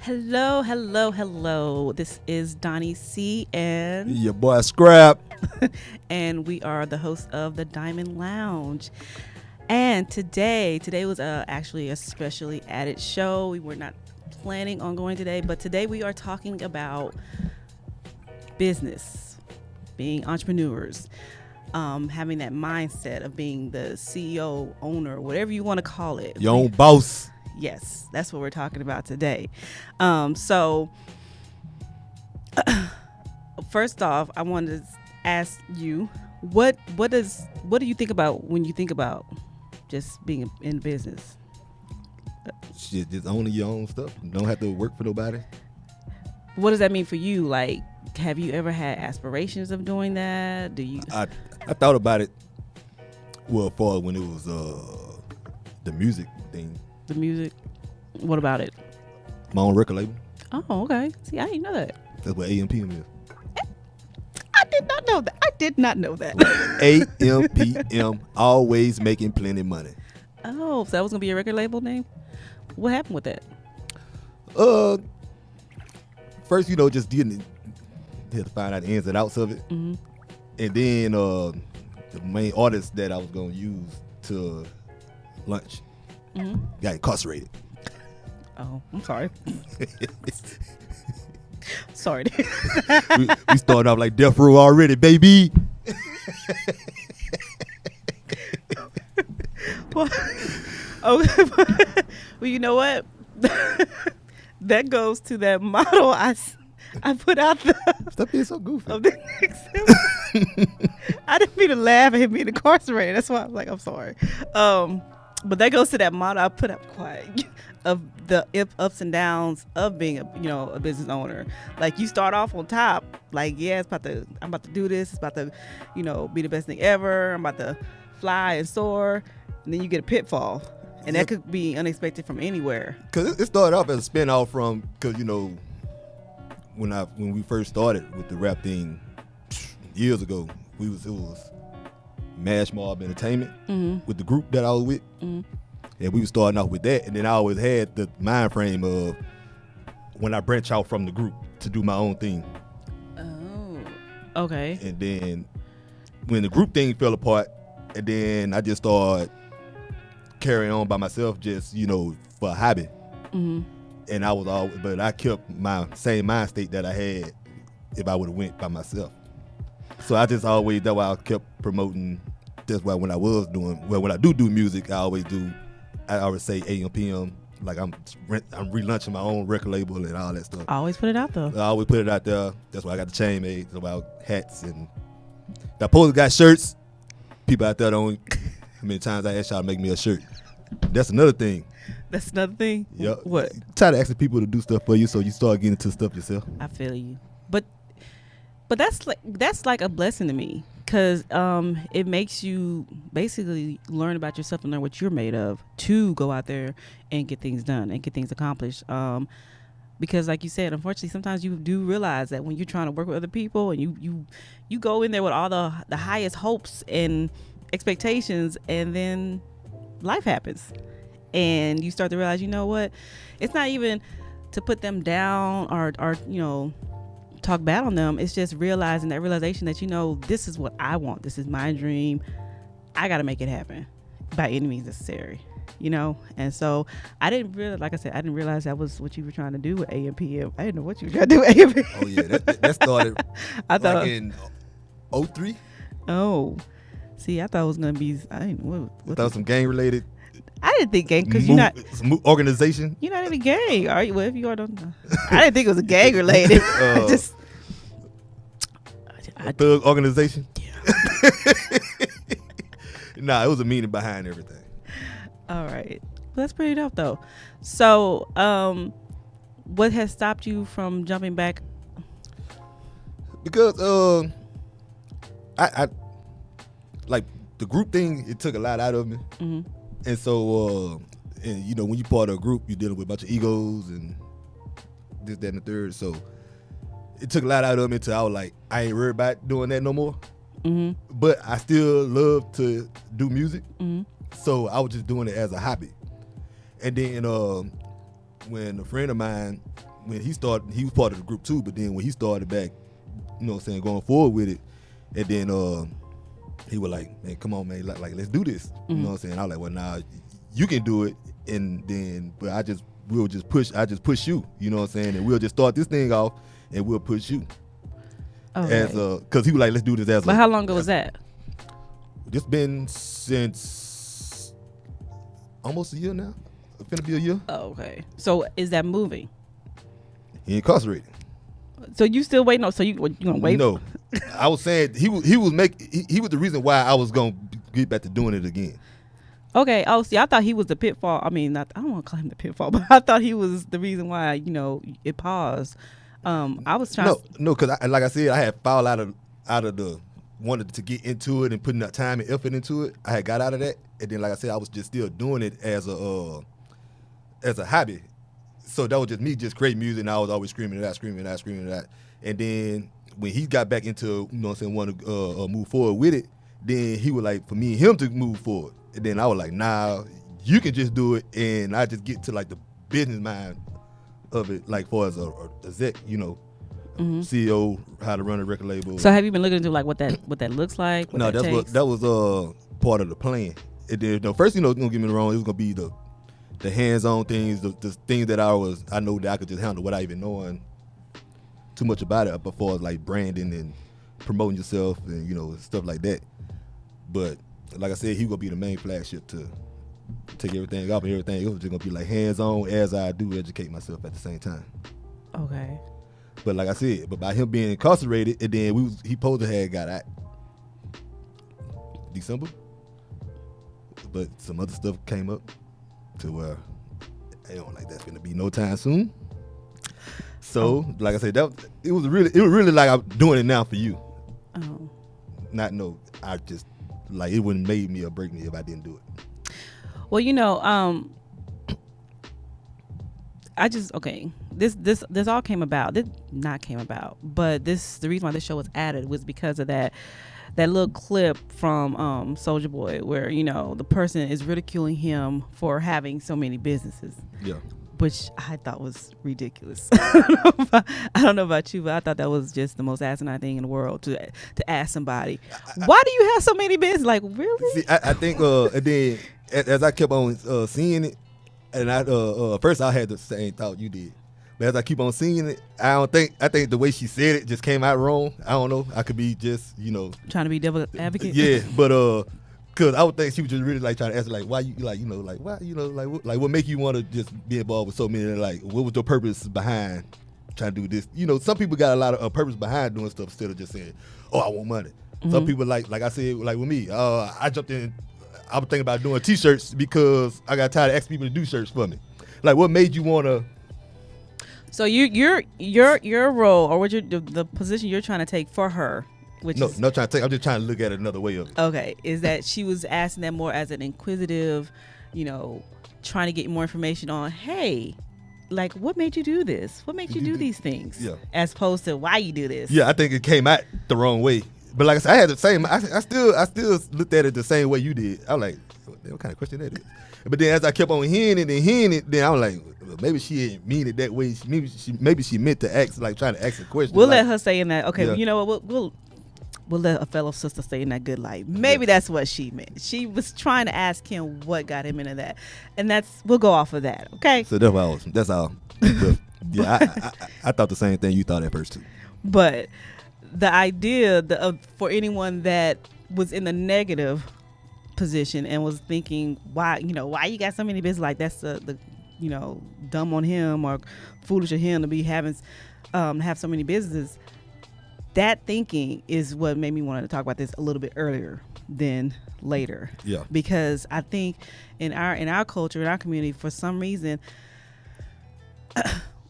Hello, hello, hello. This is Donnie C. and Your boy Scrap. and we are the hosts of the Diamond Lounge. And today was actually a specially added show. We were not planning on going today, but today we are talking about business, being entrepreneurs, having that mindset of being the CEO, owner, whatever you want to call it. Your own boss. Yes, that's what we're talking about today. So first off, I wanted to ask you, what do you think about when you think about just being in business? Shit, just owning your own stuff. Don't have to work for nobody. What does that mean for you? Like, have you ever had aspirations of doing that? Do you? I thought about it. Well, for when it was the music thing. The music. What about it? My own record label. Oh, okay. See, I didn't know that. That's what AMPM is. I did not know that. I did not know that. AMPM, always making plenty money. Oh, so that was gonna be your record label name? What happened with that? First, just didn't have to find out the ins and outs of it, Mm-hmm. and then the main artist that I was gonna use to lunch Mm-hmm. got incarcerated. Oh, I'm sorry. Sorry. we started off like Death Row already, baby. Well, okay. Well, you know what? That goes to that motto I put out there Stop being so goofy. of the next. I didn't mean to laugh at him being incarcerated. That's why I was like, I'm sorry. But that goes to that motto I put up quite of the ups and downs of being a business owner. Like, you start off on top, like, yeah, I'm about to do this. It's about to, be the best thing ever. I'm about to fly and soar, and then you get a pitfall, and that could be unexpected from anywhere. Because it started off as a spinoff from, because when we first started with the rap thing years ago, it was Mash Mob Entertainment with the group that I was with. Mm-hmm. And we were starting off with that, and then I always had the mind frame of when I branch out from the group to do my own thing. Oh, okay. And then when the group thing fell apart, and then I just started carrying on by myself, just for a hobby. Mm-hmm. And but I kept my same mind state that I had if I would have went by myself. So I just always, that's why I kept promoting. That's why when I do music, I always say AMPM, like I'm relaunching my own record label and all that stuff. I always put it out though. I always put it out there. That's why I got the chain made. It's about hats, and I supposed got shirts. People out there don't. How many times I asked y'all to make me a shirt? That's another thing. That's another thing. Yep. What? Try to ask the people to do stuff for you, so you start getting into stuff yourself. I feel you, but that's like a blessing to me, because it makes you basically learn about yourself and learn what you're made of to go out there and get things done and get things accomplished. Because like you said, unfortunately, sometimes you do realize that when you're trying to work with other people and you go in there with all the highest hopes and expectations, and then life happens and you start to realize, you know what, it's not even to put them down or talk bad on them. It's just realization that this is what I want, this is my dream, I gotta make it happen by any means necessary. And so I didn't realize that was what you were trying to do with AMPM. I didn't know what you were trying to do with AMPM. Oh yeah, that started I thought like in 03. Oh, see, I thought it was gonna be. I didn't. I thought some gang related. I didn't think gang, because you're not. Some organization. You're not even gang, are you? Well, if you are, don't know. I didn't think it was a gang related. A thug organization. Yeah. Nah, it was a meaning behind everything. All right, well, that's pretty dope though. So, what has stopped you from jumping back? Because I like the group thing. It took a lot out of me, and so when you part of a group, you're dealing with a bunch of egos and this, that, and the third. So it took a lot out of me until I was like, I ain't worried about doing that no more. But I still love to do music. So I was just doing it as a hobby. And then when a friend of mine when he started, he was part of the group too. But then when he started back, you know what I'm saying, going forward with it, and then he was like, man, come on, man, like let's do this. You know what I'm saying? I was like, well, nah, you can do it, and then but I just push you. You know what I'm saying? And we'll just start this thing off, and we'll push you. Okay. As because he was like, let's do this as. But how long ago was that? This been since almost a year now. It's gonna be a year. Oh, okay. So is that moving? He incarcerated. So you still waiting? No. So you gonna wait? No, I was saying he was the reason why I was gonna get back to doing it again. Okay. Oh, see, I thought he was the pitfall. I mean, I don't want to call him the pitfall, but I thought he was the reason why it paused. I was trying. No, because like I said, I had fallen out of the wanted to get into it and putting that time and effort into it. I had got out of that, and then like I said, I was just still doing it as a hobby. So that was just me just creating music, and I was always screaming it out. And then when he got back into, you know what I'm saying, want to move forward with it, then he was like, for me and him to move forward. And then I was like, nah, you can just do it, and I just get to like the business mind of it, like far as a exec, CEO, how to run a record label. So have you been looking into like what that looks like? No, that was part of the plan. And then first, don't get me wrong, it was gonna be the hands-on things, the things that I know that I could just handle without even knowing too much about it, before like branding and promoting yourself and stuff like that. But like I said, he gonna be the main flagship to take everything off and everything. It was just gonna be like hands-on as I do educate myself at the same time. Okay. But like I said, but by him being incarcerated, and then he supposed to have got out December, but some other stuff came up to where that's gonna be no time soon. So like I said, it was really like I'm doing it now for you. Oh. I just like it wouldn't make me or break me if I didn't do it. Well, I just this all came about. This not came about, but the reason why this show was added was because of that little clip from Soulja Boy where the person is ridiculing him for having so many businesses. Yeah. Which I thought was ridiculous. I don't know about you, but I thought that was just the most asinine thing in the world to ask somebody, why do you have so many businesses? Like, really? See, I think, and then as I kept on seeing it, and first I had the same thought you did, but as I keep on seeing it, I think the way she said it just came out wrong. I don't know. I could be just, trying to be devil advocate. Yeah, but cause I would think she was just really like trying to ask like why you why what make you want to just be involved with so many, like what was your purpose behind trying to do this? Some people got a lot of purpose behind doing stuff instead of just saying, oh, I want money. Mm-hmm. Some people like I said, like with me, I jumped in. I was thinking about doing T-shirts because I got tired of asking people to do shirts for me. Like, what made you want to? So your role or what the position you're trying to take for her. Not trying to take. I'm just trying to look at another way of it. Okay, is that she was asking that more as an inquisitive, trying to get more information on, hey, like what made you do this? What made you do these things? Yeah. As opposed to why you do this. Yeah, I think it came out the wrong way. But like I said, I had the same. I still looked at it the same way you did. I was like, what kind of question that is? But then as I kept on hearing it, then I was like, well, maybe she didn't mean it that way. Maybe she meant to ask, like trying to ask a question. We'll let her say in that. Okay, yeah. You know what? We'll let a fellow sister say in that good light. Maybe that's what she meant. She was trying to ask him what got him into that, and we'll go off of that. Okay. So that's all. Yeah, I thought the same thing you thought at first too. But the idea for anyone that was in the negative position and was thinking why you got so many business, like that's the dumb on him or foolish of him to be having have so many businesses. That thinking is what made me want to talk about this a little bit earlier than later. Yeah. Because I think in our culture, in our community, for some reason,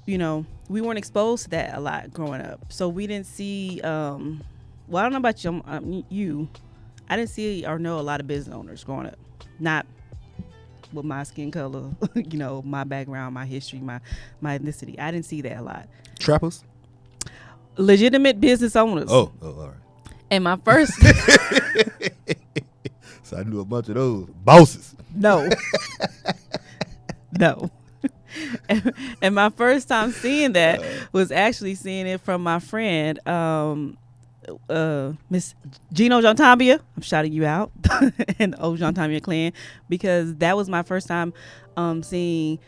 we weren't exposed to that a lot growing up. So we didn't see. Well, I don't know about you. I didn't see or know a lot of business owners growing up. Not with my skin color, my background, my history, my ethnicity. I didn't see that a lot. Trappers. Legitimate business owners. Oh, all right. And my first. So I knew a bunch of those bosses. No. And my first time seeing that was actually seeing it from my friend, Miss Gino Jontambia. I'm shouting you out, and the old Jontambia clan, because that was my first time seeing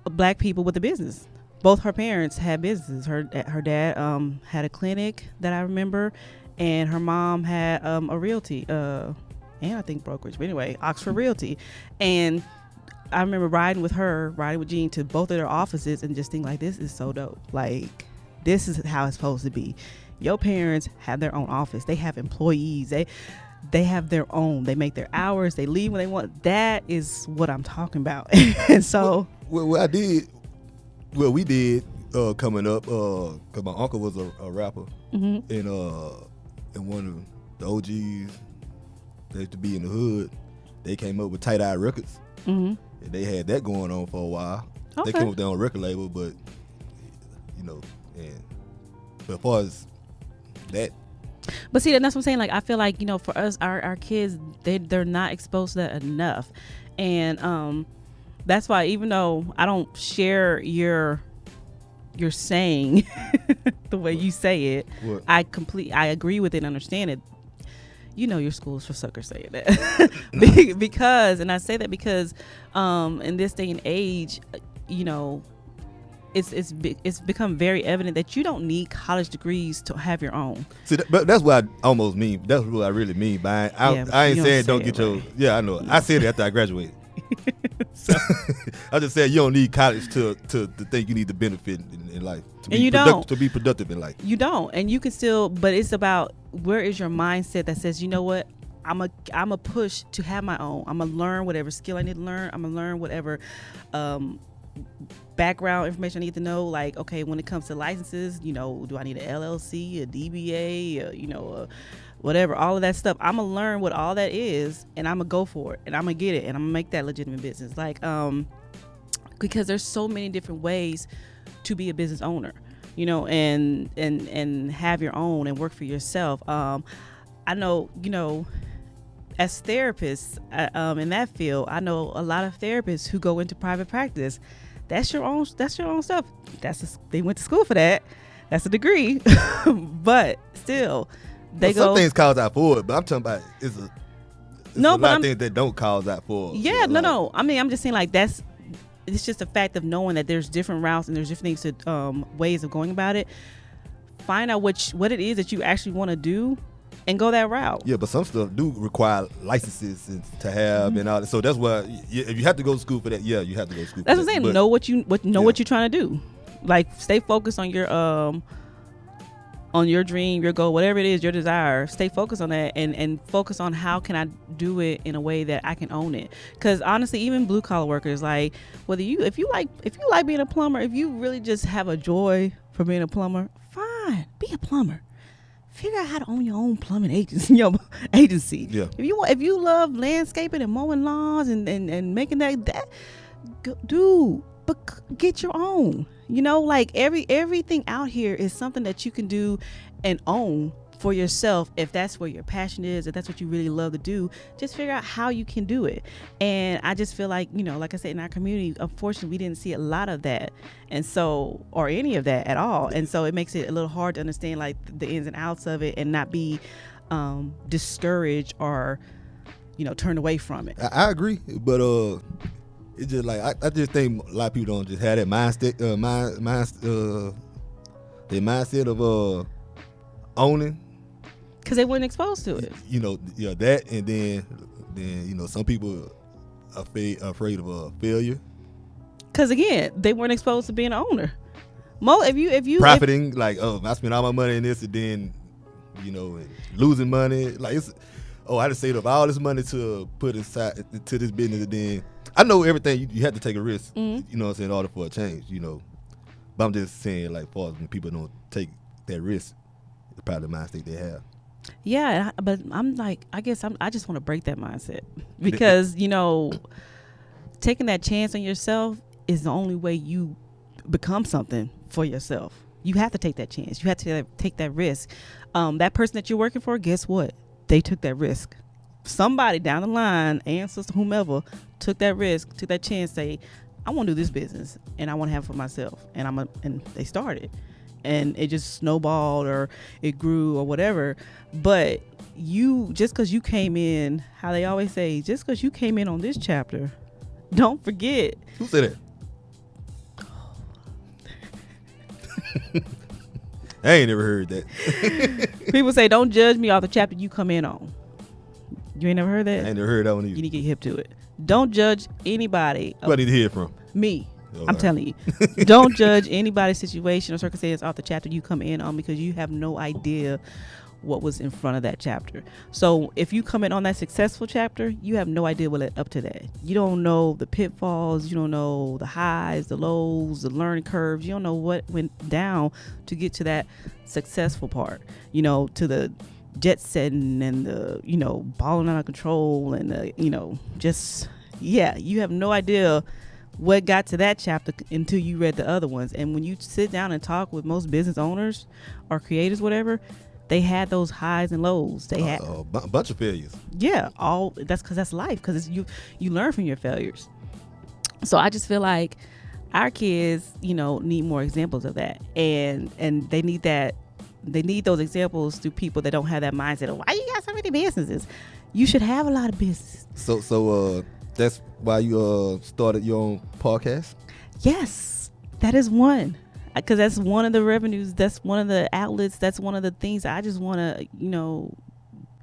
black people with a business. Both her parents had businesses. Her dad had a clinic that I remember, and her mom had a realty, and I think brokerage. But anyway, Oxford Realty, and I remember riding with Jean to both of their offices and just thinking like, this is so dope. Like, this is how it's supposed to be. Your parents have their own office. They have employees. They have their own. They make their hours. They leave when they want. That is what I'm talking about. And so, we did coming up, because my uncle was a rapper, and one of the OGs that used to be in the hood, they came up with Tight Eye Records, and they had that going on for a while. Okay. They came up with their own record label, but but as far as that. But see, that's what I'm saying. Like, I feel like, for us, our kids, they're not exposed to that enough. And that's why, even though I don't share your saying the way you say it, What? I agree with it and understand it. Your school's for suckers saying that. Because, and I say that because in this day and age, it's become very evident that you don't need college degrees to have your own. See, but that's what I almost mean. That's what I really mean by it. I ain't saying don't get your. Yeah, I know. I said it after I graduated. I just said you don't need college to think you need to benefit in life. To be productive in life. You don't, and you can still. But it's about where is your mindset that says, you know what, I'm a push to have my own. I'm gonna learn whatever skill I need to learn. I'm gonna learn whatever background information I need to know. Like, okay, when it comes to licenses, do I need an LLC, a DBA, whatever, all of that stuff. I'm gonna learn what all that is, and I'm gonna go for it, and I'm gonna get it, and I'm gonna make that legitimate business. Like, because there's so many different ways to be a business owner, and have your own and work for yourself. I know, as therapists in that field, I know a lot of therapists who go into private practice. That's your own stuff. They went to school for that. That's a degree. But still, some things calls out for it, but I'm talking about it's a lot of things that don't cause out for it. Yeah, no. I mean, I'm just saying, like, it's just a fact of knowing that there's different routes and there's different things to ways of going about it. Find out what it is that you actually want to do and go that route. Yeah, but some stuff do require licenses to have and all that. So that's why if you have to go to school for that, you have to go to school. That's what I'm saying. Know what you're trying to do. Like, stay focused on your dream, your goal, whatever it is, your desire. Stay focused on that and focus on how can I do it in a way that I can own it. Because honestly, even blue collar workers, like, if you like being a plumber, if you really just have a joy for being a plumber, fine, be a plumber. Figure out how to own your own plumbing agency. Yeah. If you love landscaping and mowing lawns and making that do, but get your own. Like everything out here is something that you can do and own for yourself. If that's where your passion is, if that's what you really love to do, just figure out how you can do it. And I just feel like, like I said, in our community, unfortunately, we didn't see a lot of that, or any of that at all. And so it makes it a little hard to understand, like, the ins and outs of it and not be discouraged or, turned away from it. I agree, but it's just like I just think a lot of people don't just have that mindset, their mindset of owning. Because they weren't exposed to it. That, and then some people are afraid of failure. Because again, they weren't exposed to being an owner. If you profiting, like, I spent all my money in this, and then and losing money. Like, I just saved up all this money to put inside to this business, and then I know everything. You have to take a risk, in order for a change, But I'm just saying, like, far as when people don't take that risk, it's probably the mindset they have. Yeah, but I'm like, I just want to break that mindset because, taking that chance on yourself is the only way you become something for yourself. You have to take that chance. You have to take that risk. That person that you're working for, guess what? They took that risk. Somebody down the line, ancestor, whomever, took that risk, took that chance, say, I want to do this business and I want to have it for myself. And they started, and it just snowballed or it grew or whatever. But just because you came in, how they always say, just because you came in on this chapter, don't forget. Who said that? I ain't never heard that. People say, don't judge me off the chapter you come in on. You ain't never heard that? I ain't never heard that one either. You need to get hip to it. Don't judge anybody. Who I need to hear from? Me. Oh, I'm telling you. Don't judge anybody's situation or circumstance off the chapter you come in on, because you have no idea what was in front of that chapter. So if you come in on that successful chapter, you have no idea what led up to that. You don't know the pitfalls. You don't know the highs, the lows, the learning curves. You don't know what went down to get to that successful part, to the jet setting and the, balling out of control and the, you have no idea what got to that chapter until you read the other ones. And when you sit down and talk with most business owners or creators, whatever, they had those highs and lows. They had a bunch of failures. Yeah, that's because that's life. Because you learn from your failures. So I just feel like our kids, need more examples of that, and they need that. They need those examples through people that don't have that mindset of, why you got so many businesses? You should have a lot of businesses. So that's why you started your own podcast? Yes, that is one. Because that's one of the revenues. That's one of the outlets. That's one of the things I just want to,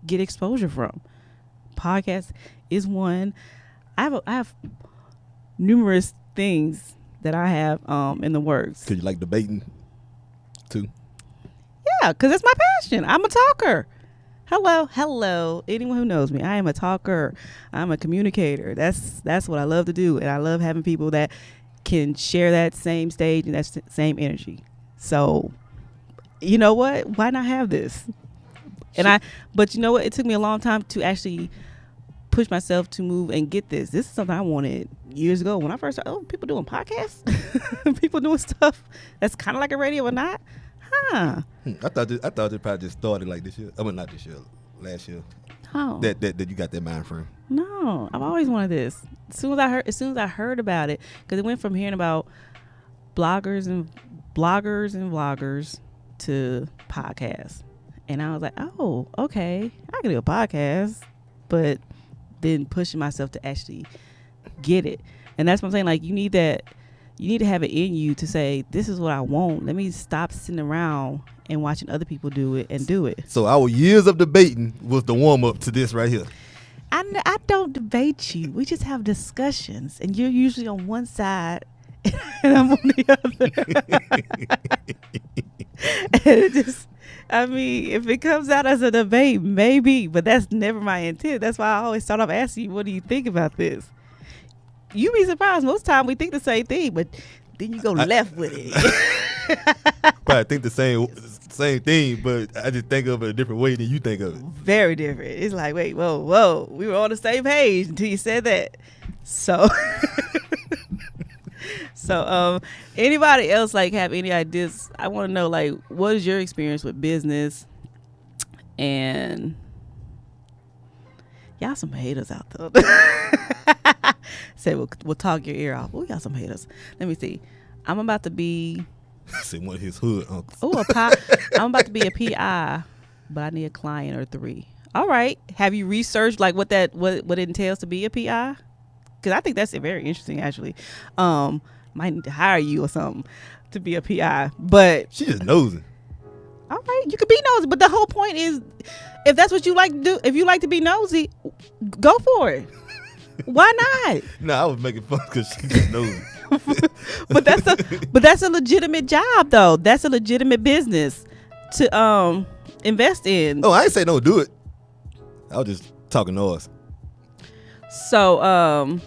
get exposure from. Podcast is one. I have numerous things that I have in the works. Cause you like debating too? Yeah, because that's my passion. I'm a talker. Hello. Anyone who knows me, I am a talker. I'm a communicator. That's what I love to do, and I love having people that can share that same stage and that same energy. So, you know what? Why not have this? But you know what? It took me a long time to actually push myself to move and get this. This is something I wanted years ago when I first started. Oh, people doing podcasts, people doing stuff that's kind of like a radio or not. Huh? I thought it probably just started like this year. I mean, not this year, last year. Oh. That you got that mind frame. No, I've always wanted this. As soon as I heard about it, because it went from hearing about bloggers and vloggers to podcasts, and I was like, oh, okay, I can do a podcast, but then pushing myself to actually get it, and that's what I'm saying. Like, you need that. You need to have it in you to say, this is what I want. Let me stop sitting around and watching other people do it and do it. So our years of debating was the warm up to this right here. I don't debate you. We just have discussions, and you're usually on one side and I'm on the other. And it just, if it comes out as a debate, maybe, but that's never my intent. That's why I always start off asking you, what do you think about this? You be surprised. Most time we think the same thing, but then you go left with it. Probably think the same thing, but I just think of it a different way than you think of it. Very different. It's like, wait, whoa, we were on the same page until you said that. So, anybody else have any ideas? I want to know, what is your experience with business? And y'all some haters out there. Say we'll talk your ear off. Oh, y'all some haters. Let me see. I'm about to be. Say one of his hood uncles. Oh, I'm about to be a PI, but I need a client or 3. All right. Have you researched what it entails to be a PI? Because I think that's very interesting, actually. Might need to hire you or something to be a PI. But she just nosy. All right, you could be nosy, but the whole point is, if that's what you like to do, if you like to be nosy, go for it. Why not? No, I was making fun because she just nosy. but that's a legitimate job, though. That's a legitimate business to invest in. Oh, I ain't say don't do it. I was just talking noise. So,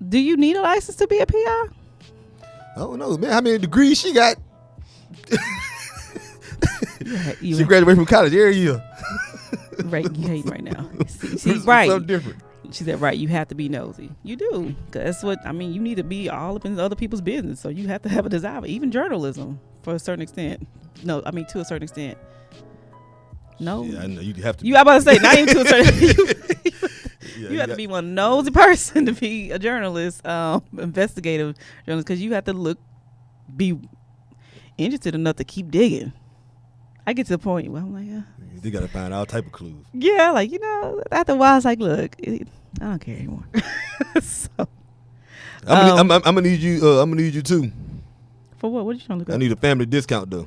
do you need a license to be a PI? I don't know, man. How many degrees she got? She graduated from college every year. Right, you hate right now. See, right. Something different. She said, right, you have to be nosy. You do. Because that's what, you need to be all up in other people's business. So you have to have a desire. Even journalism, for a certain extent. No, to a certain extent. No. Yeah, I know. You have to. You, I'm about to say, not even to a certain You have to be one nosy person to be a journalist, investigative journalist, because you have to be interested enough to keep digging. I get to the point where I'm like, they got to find all type of clues. Yeah, like, after a while, it's like, look, I don't care anymore. So, I'm gonna need you. I'm gonna need you too. For what? What are you trying to look I up? need a family discount though.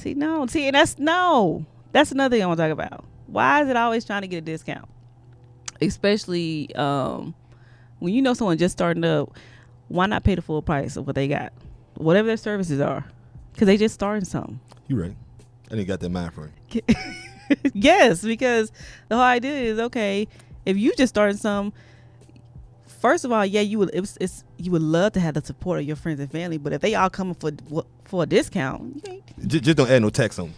And that's another thing I want to talk about. Why is it always trying to get a discount? Especially when you know someone just starting up, why not pay the full price of what they got? Whatever their services are. Because they just starting something. You right. I didn't got that mind frame. Yes, because the whole idea is, okay, if you just starting something, first of all, yeah, you would love to have the support of your friends and family, but if they all coming for a discount, just don't add no tax on.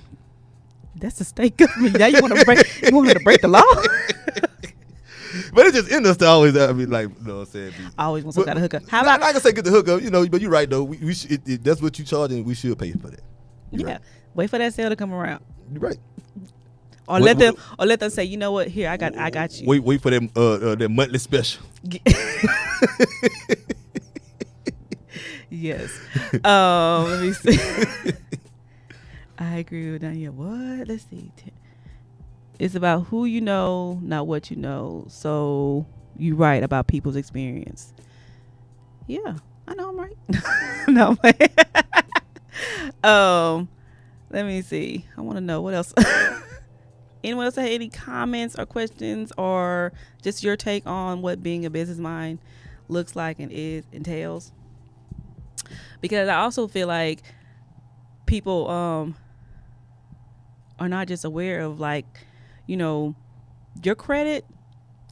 That's the state government. Now you want her to break the law? But it's just in us to always, I mean, like, you know what I'm saying? I always want some kind of hookup. How about? I'm not gonna say get the hookup, but you're right though. We should, that's what you charge, and we should pay for that. You're right. Wait for that sale to come around. You're right. Or let them say, you know what? Here, I got you. Wait for them their monthly special. Yes. Let me see. I agree with Danielle. What? Let's see. It's about who you know, not what you know. So you right about people's experience. Yeah, I know I'm right. No, let me see. I want to know what else. Anyone else have any comments or questions, or just your take on what being a business mind looks like and entails? Because I also feel like people are not just aware of, like, your credit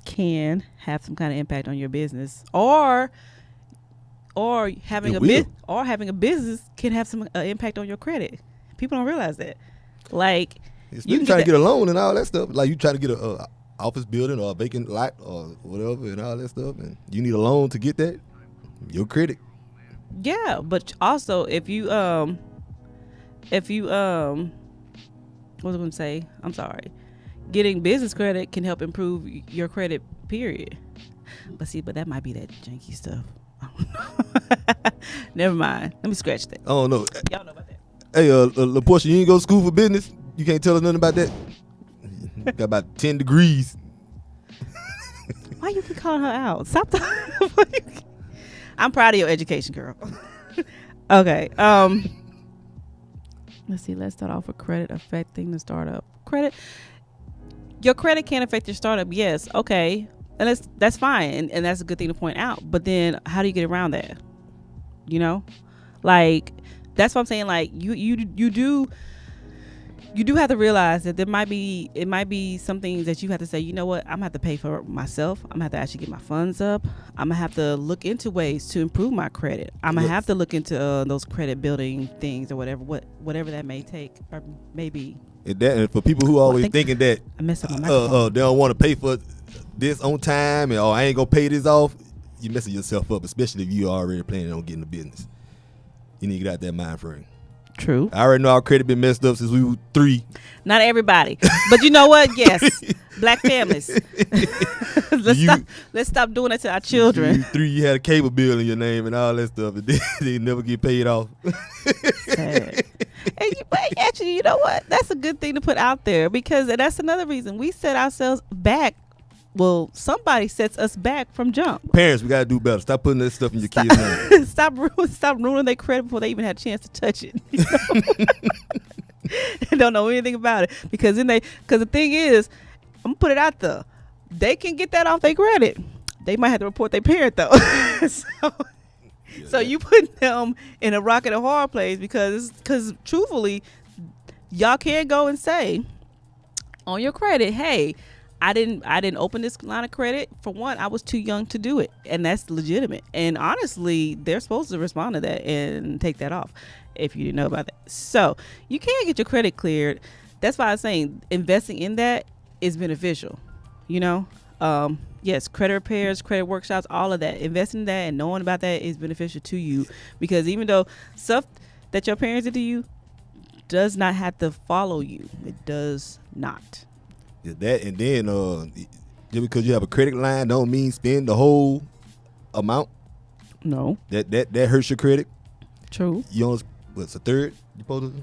can have some kind of impact on your business, or having a business can have some impact on your credit. People don't realize that. Like, you trying to get a loan and all that stuff. Like, you trying to get a office building or a vacant lot or whatever and all that stuff, and you need a loan to get that. Your credit. Yeah, but also if you what was I going to say? I'm sorry. Getting business credit can help improve your credit, period. But that might be that janky stuff. Never mind. Let me scratch that. Oh no. Y'all know about that. Hey, LaPortia, you ain't go to school for business? You can't tell us nothing about that? Got about 10 degrees. Why you keep calling her out? Stop. I'm proud of your education, girl. Okay. Let's see. Let's start off with credit affecting the startup. Your credit can affect your startup. Yes. Okay. And that's fine. And that's a good thing to point out. But then how do you get around that? Like, that's what I'm saying. Like, you do have to realize that it might be some things that you have to say, you know what, I'm gonna have to pay for myself. I'm gonna have to actually get my funds up. I'm gonna have to look into ways to improve my credit. I'm gonna have to look into those credit building things or whatever that may take or may be. And for people who always thinking that I messed up my microphone. they don't want to pay for this on time, and I ain't gonna pay this off, you messing yourself up, especially if you already planning on getting the business. You need to get out that mind frame. True. I already know our credit been messed up since we were 3. Not everybody, but you know what? Yes, black families. Let's stop doing that to our children. 3, you had a cable bill in your name and all that stuff, and they never get paid off. Sad. But actually, you know what? That's a good thing to put out there, because that's another reason we set ourselves back. Well, somebody sets us back from jump. Parents, we gotta do better. Stop putting that stuff in your kids' name. Stop ruining their credit before they even had a chance to touch it. They don't know anything about it, because the thing is, I'm gonna put it out there. They can get that off their credit. They might have to report their parent though. So you put them in a rock and a hard place, because truthfully, y'all can't go and say on your credit, hey, I didn't open this line of credit. For one, I was too young to do it, and that's legitimate. And honestly, they're supposed to respond to that and take that off if you didn't know about that. So you can't get your credit cleared. That's why I'm saying investing in that is beneficial. Yes, credit repairs, credit workshops, all of that. Investing in that and knowing about that is beneficial to you, because even though stuff that your parents did to you does not have to follow you, it does not. That, and then Just because you have a credit line don't mean spend the whole amount. No. That hurts your credit. True. You only what's a third? You supposed to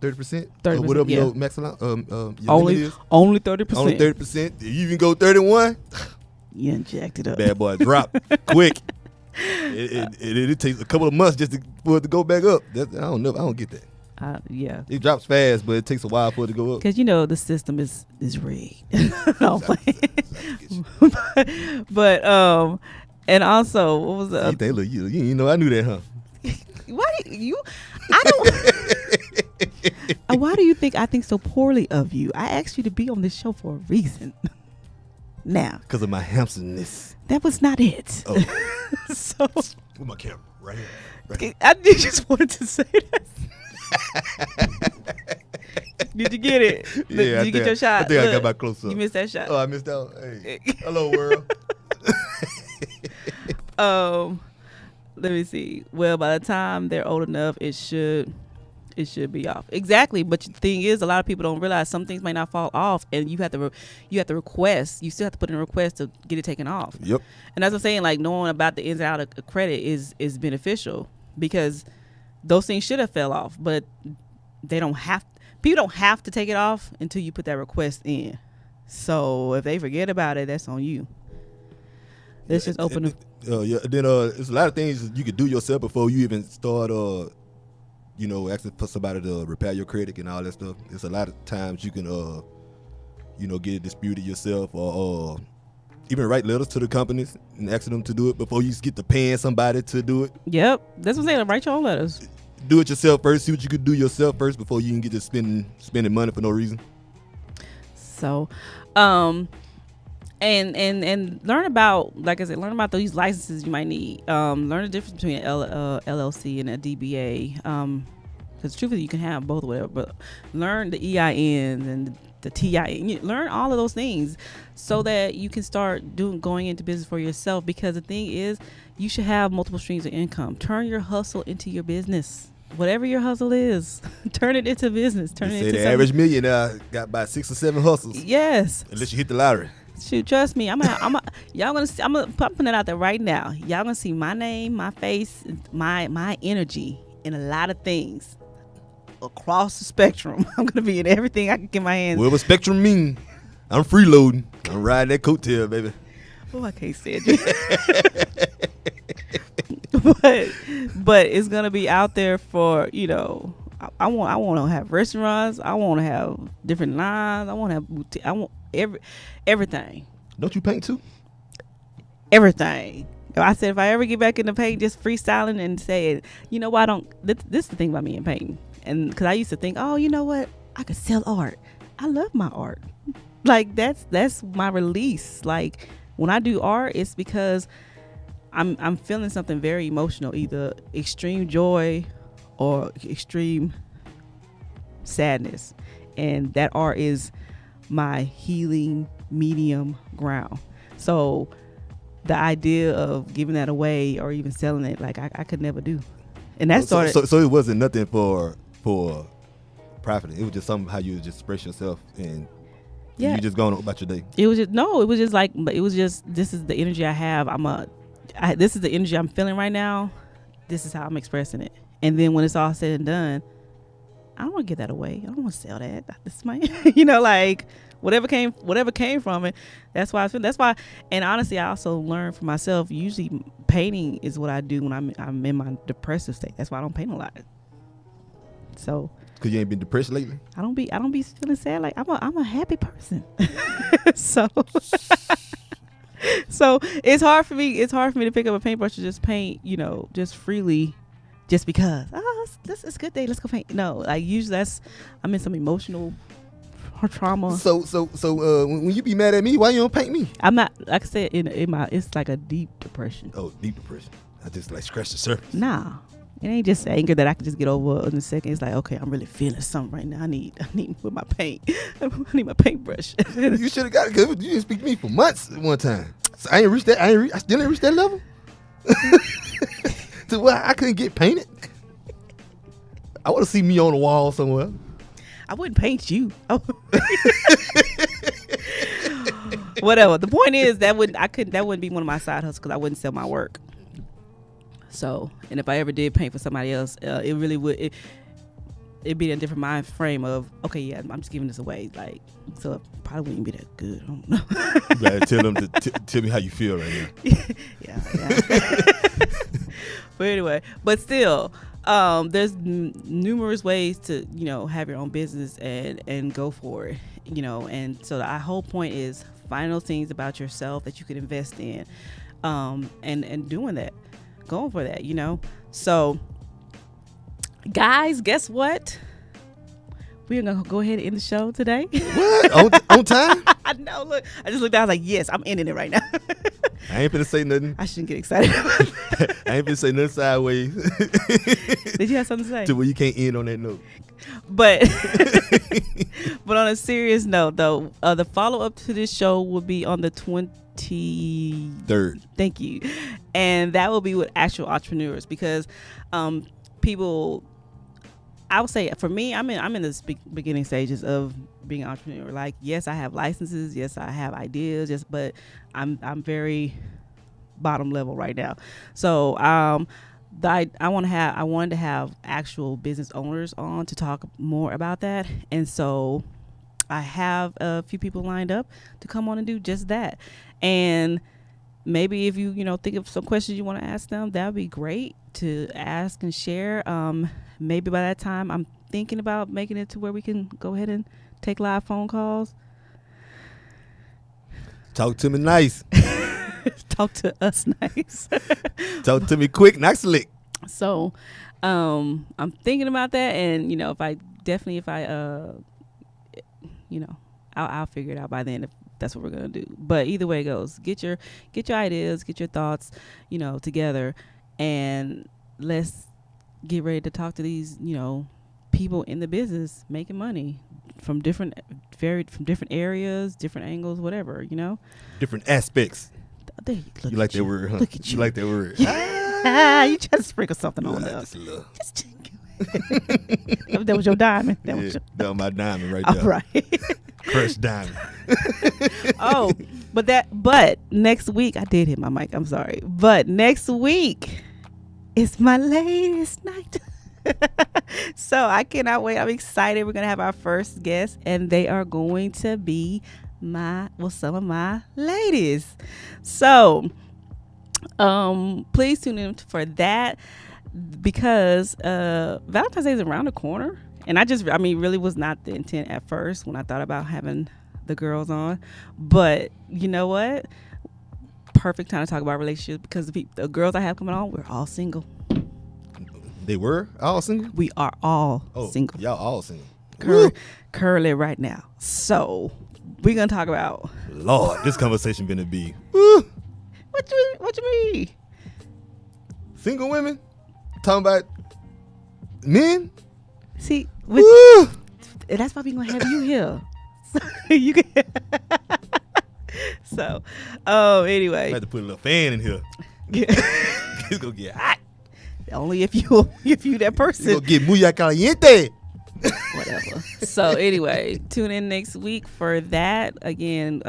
30%? 30%, Or whatever yeah. your max amount, your limit is. Only 30%. Only 30%. If you even go 31, You inject it up. bad boy drop quick. It takes a couple of months just for it to go back up. I don't know. I don't get that. Yeah. It drops fast, but it takes a while for it to go up. Because the system is rigged. No, I'm playing. but and also, what was the You think, look, you know, I knew that, huh? why do you? I don't. Why do you think I think so poorly of you? I asked you to be on this show for a reason. Now, Because of my handsomeness. that was not it. Oh, So with my camera right here. Right here. I just wanted to say that. Did you get it? Did you get your shot? I think I got Look, my close up. You missed that shot. Oh, I missed out. Hey, hello world. Let me see. Well, by the time they're old enough, it should be off. Exactly. But the thing is, a lot of people don't realize some things might not fall off, and you have to request. You still have to put in a request to get it taken off. Yep. And that's what I'm saying. Like, knowing about the ins and outs of credit is beneficial, because those things should have fell off, but they don't have. People don't have to take it off until you put that request in. So if they forget about it, that's on you. Let's just open the. Yeah. Then there's a lot of things you could do yourself before you even start. Asking for somebody to repair your credit and all that stuff. There's a lot of times you can, get it disputed yourself, or even write letters to the companies and asking them to do it before you get to paying somebody to do it. Yep, that's what I'm saying. Write your own letters. Do it yourself first. See what you could do yourself first before you can get to spending money for no reason. So, and learn about, like I said, learn about these licenses you might need. Learn the difference between an LLC and a DBA. Because truthfully, you can have both or whatever, but learn the EINs and the TIN. Learn all of those things so that you can start going into business for yourself. Because the thing is, you should have multiple streams of income. Turn your hustle into your business. Whatever your hustle is, turn it into business. Turn it into the something. average millionaire got about 6 or 7 hustles. Yes. Unless you hit the lottery. Shoot, trust me. I'm putting it out there right now. Y'all gonna see my name, my face, my energy in a lot of things across the spectrum. I'm gonna be in everything I can get my hands. Whatever spectrum mean, I'm freeloading. I'm riding that coattail, baby. Oh, I can't say it. but it's gonna be out there for I want to have restaurants. I want to have different lines. I want to have boutique. I want everything. Don't you paint too? Everything. I said if I ever get back in the paint, just freestyling and saying, why don't this is the thing about me and painting, and because I used to think, oh, you know what, I could sell art. I love my art. Like that's my release. Like when I do art, it's because I'm feeling something very emotional, either extreme joy or extreme sadness, and that art is my healing medium ground. So the idea of giving that away or even selling it, like I could never do. And that started. So it wasn't nothing for profit. It was just something how you just express yourself and you just going about your day. It was just this is the energy I have. This is the energy I'm feeling right now. This is how I'm expressing it. And then when it's all said and done, I don't want to give that away. I don't want to sell that. This is my, like whatever came from it. That's why I feel. That's why. And honestly, I also learned for myself. Usually, painting is what I do when I'm in my depressive state. That's why I don't paint a lot. So. Cause you ain't been depressed lately. I don't be feeling sad. Like I'm a happy person. So. So it's hard for me to pick up a paintbrush and just paint, just freely, just because. This is a good day. Let's go paint. No, like usually I'm in some emotional trauma. So when you be mad at me, why you don't paint me? I'm not, like I said, it's like a deep depression. Oh, deep depression. I just like scratch the surface. Nah, it ain't just anger that I can just get over in a second. It's like, okay, I'm really feeling something right now. I need with my paint. I need my paintbrush. You should have got it. Cause you didn't speak to me for months at one time. So I ain't reached that. I still ain't reached that level. To where I couldn't get painted. I want to see me on the wall somewhere. I wouldn't paint you. Well, Whatever. The point is that wouldn't be one of my side hustles because I wouldn't sell my work. So, and if I ever did paint for somebody else, it really would. It'd be a different mind frame of, okay, yeah, I'm just giving this away. Like, so it probably wouldn't be that good. I don't know. You better tell them to tell me how you feel right now. Yeah. But anyway, but still, there's numerous ways to, have your own business and go for it, and so the whole point is finding those things about yourself that you could invest in, and doing that, going for that, so guys, guess what? We're gonna go ahead and end the show today. What? On time? I know. Look, I just looked down. I was like, yes, I'm ending it right now. I ain't finna say nothing. I shouldn't get excited. I ain't finna say nothing sideways. Did you have something to say? To where you can't end on that note. But but on a serious note, though, the follow up to this show will be on the 23rd. Thank you, and that will be with actual entrepreneurs because people. I would say for me, I'm in the beginning stages of being an entrepreneur. Like, yes, I have licenses. Yes, I have ideas. Yes, but I'm very bottom level right now. So I wanted to have actual business owners on to talk more about that. And so I have a few people lined up to come on and do just that. And maybe if you think of some questions you want to ask them, that would be great to ask and share. Maybe by that time, I'm thinking about making it to where we can go ahead and take live phone calls. Talk to me nice. Talk to us nice. Talk to me quick, not slick. So, I'm thinking about that, and I'll figure it out by then if that's what we're gonna do. But either way it goes, get your ideas, get your thoughts, together, and let's get ready to talk to these, people in the business making money from different areas, different angles, whatever, different aspects. You like that word, huh? Look at you. You like that word. You try to sprinkle something on there. Just a little. That was your diamond. That was my diamond right all there. Right. Crushed diamond. But next week, I did hit my mic. I'm sorry. But next week, it's my ladies' night. So I cannot wait. I'm excited. We're going to have our first guest, and they are going to be some of my ladies. So please tune in for that because Valentine's Day is around the corner. And really was not the intent at first when I thought about having the girls on. But you know what? Perfect time to talk about relationships because the girls I have coming on, we're all single. They were all single? We are all single. Y'all all single. Currently right now. So we're going to talk about... Lord, this conversation going to be... What you mean? Single women? Talking about men? See, that's why we're going to have you here. So you can... So, anyway. I had to put a little fan in here. Yeah. It's going to get hot. Only if you that person. It's going to get muy caliente. Whatever. So, anyway, tune in next week for that. Again,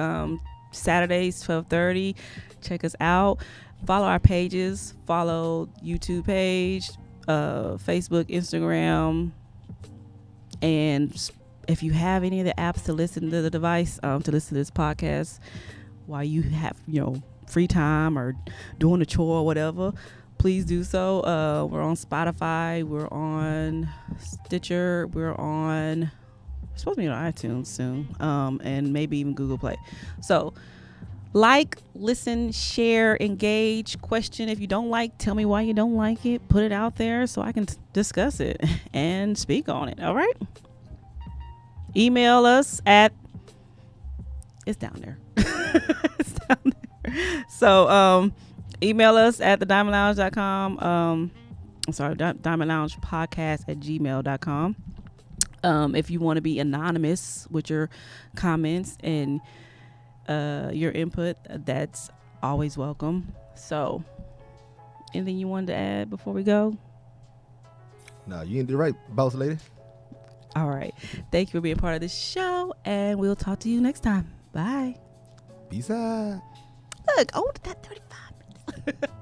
Saturdays, 12:30. Check us out. Follow our pages. Follow YouTube page, Facebook, Instagram. And if you have any of the apps to listen to the device, to listen to this podcast while you have, free time or doing a chore or whatever, please do so. We're on Spotify. We're on Stitcher. We're supposed to be on iTunes soon, and maybe even Google Play. So like, listen, share, engage, question. If you don't like, tell me why you don't like it. Put it out there so I can discuss it and speak on it. All right? Email us at... It's down there. It's down there. So, email us at thediamondlounge.com. I'm sorry, diamondloungepodcast@gmail.com. If you want to be anonymous with your comments and your input, that's always welcome. So, anything you wanted to add before we go? No, you did right, boss lady. All right. Thank you for being part of this show, and we'll talk to you next time. Bye. B-side. Look, that 35 minutes.